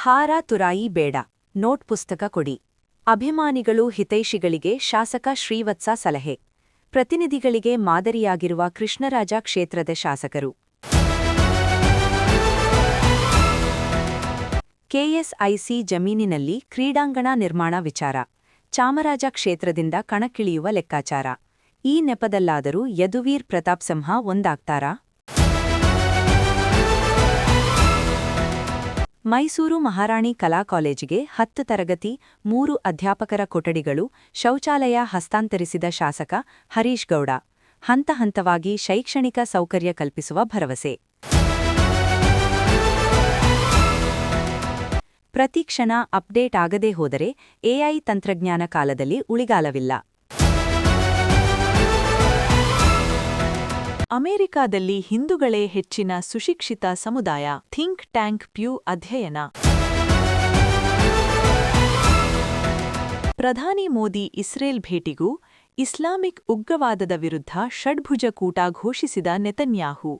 ಹಾರ ತುರಾಯಿ ಬೇಡ, ನೋಟ್ ಪುಸ್ತಕ ಕೊಡಿ. ಅಭಿಮಾನಿಗಳು ಹಿತೈಷಿಗಳಿಗೆ ಶಾಸಕ ಶ್ರೀವತ್ಸ ಸಲಹೆ. ಪ್ರತಿನಿಧಿಗಳಿಗೆ ಮಾದರಿಯಾಗಿರುವ ಕೃಷ್ಣರಾಜ ಕ್ಷೇತ್ರದ ಶಾಸಕರು. ಕೆಎಸ್ಐಸಿ ಜಮೀನಿನಲ್ಲಿ ಕ್ರೀಡಾಂಗಣ ನಿರ್ಮಾಣ ವಿಚಾರ. ಚಾಮರಾಜ ಕ್ಷೇತ್ರದಿಂದ ಕಣಕ್ಕಿಳಿಯುವ ಲೆಕ್ಕಾಚಾರ. ಈ ನೆಪದಲ್ಲಾದರೂ ಯದುವೀರ್ ಪ್ರತಾಪ್ ಸಿಂಹ ಒಂದಾಗ್ತಾರಾ? ಮೈಸೂರು ಮಹಾರಾಣಿ ಕಲಾ ಕಾಲೇಜಿಗೆ 10 ತರಗತಿ 3 ಅಧ್ಯಾಪಕರ ಕೊಠಡಿಗಳು, ಶೌಚಾಲಯ ಹಸ್ತಾಂತರಿಸಿದ ಶಾಸಕ ಹರೀಶ್ ಗೌಡ. ಹಂತ ಹಂತವಾಗಿ ಶೈಕ್ಷಣಿಕ ಸೌಕರ್ಯ ಕಲ್ಪಿಸುವ ಭರವಸೆ. ಪ್ರತಿಕ್ಷಣ ಅಪ್ಡೇಟ್ ಆಗದೇ ಹೋದರೆ ಎಐ ತಂತ್ರಜ್ಞಾನ ಕಾಲದಲ್ಲಿ ಉಳಿಗಾಲವಿಲ್ಲ. ಅಮೆರಿಕಾದಲ್ಲಿ ಹಿಂದೂಗಳೇ ಹೆಚ್ಚಿನ ಸುಶಿಕ್ಷಿತ ಸಮುದಾಯ. ಥಿಂಕ್ ಟ್ಯಾಂಕ್ ಪ್ಯೂ ಅಧ್ಯಯನ. ಪ್ರಧಾನಿ ಮೋದಿ ಇಸ್ರೇಲ್ ಭೇಟಿಗೂ ಇಸ್ಲಾಮಿಕ್ ಉಗ್ರವಾದದ ವಿರುದ್ಧ ಷಡ್ಭುಜ ಕೂಟ ಘೋಷಿಸಿದ ನೆತನ್ಯಾಹು.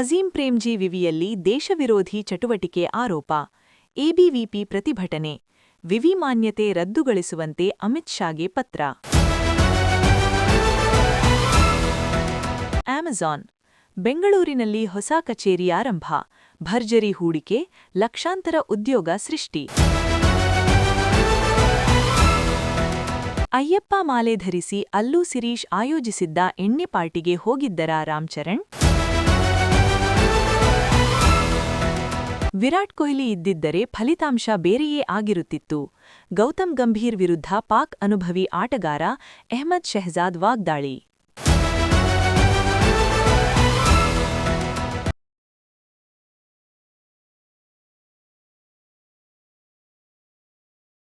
ಅಜೀಂ ಪ್ರೇಮ್ಜಿ ವಿವಿಯಲ್ಲಿ ದೇಶವಿರೋಧಿ ಚಟುವಟಿಕೆ ಆರೋಪ. ಎಬಿವಿಪಿ ಪ್ರತಿಭಟನೆ. ವಿವಿ ಮಾನ್ಯತೆ ರದ್ದುಗೊಳಿಸುವಂತೆ ಅಮಿತ್ ಶಾಗೆ ಪತ್ರ. ಅಮೆಜಾನ್ ಬೆಂಗಳೂರಿನಲ್ಲಿ ಹೊಸ ಕಚೇರಿ ಆರಂಭ. ಭರ್ಜರಿ ಹೂಡಿಕೆ, ಲಕ್ಷಾಂತರ ಉದ್ಯೋಗ ಸೃಷ್ಟಿ. ಅಯ್ಯಪ್ಪ ಮಾಲೆ ಧರಿಸಿ ಅಲ್ಲು ಸಿರೀಶ್ ಆಯೋಜಿಸಿದ್ದ ಎಣ್ಣೆ ಪಾರ್ಟಿಗೆ ಹೋಗಿದ್ದರಾ ರಾಮ್ಚರಣ್? ವಿರಾಟ್ ಕೊಹ್ಲಿ ಇದ್ದಿದ್ದರೆ ಫಲಿತಾಂಶ ಬೇರೆಯೇ ಆಗಿರುತ್ತಿತ್ತು. ಗೌತಮ್ ಗಂಭೀರ್ ವಿರುದ್ಧ ಪಾಕ್ ಅನುಭವಿ ಆಟಗಾರ ಅಹ್ಮದ್ ಶೆಹಜಾದ್ ವಾಗ್ದಾಳಿ.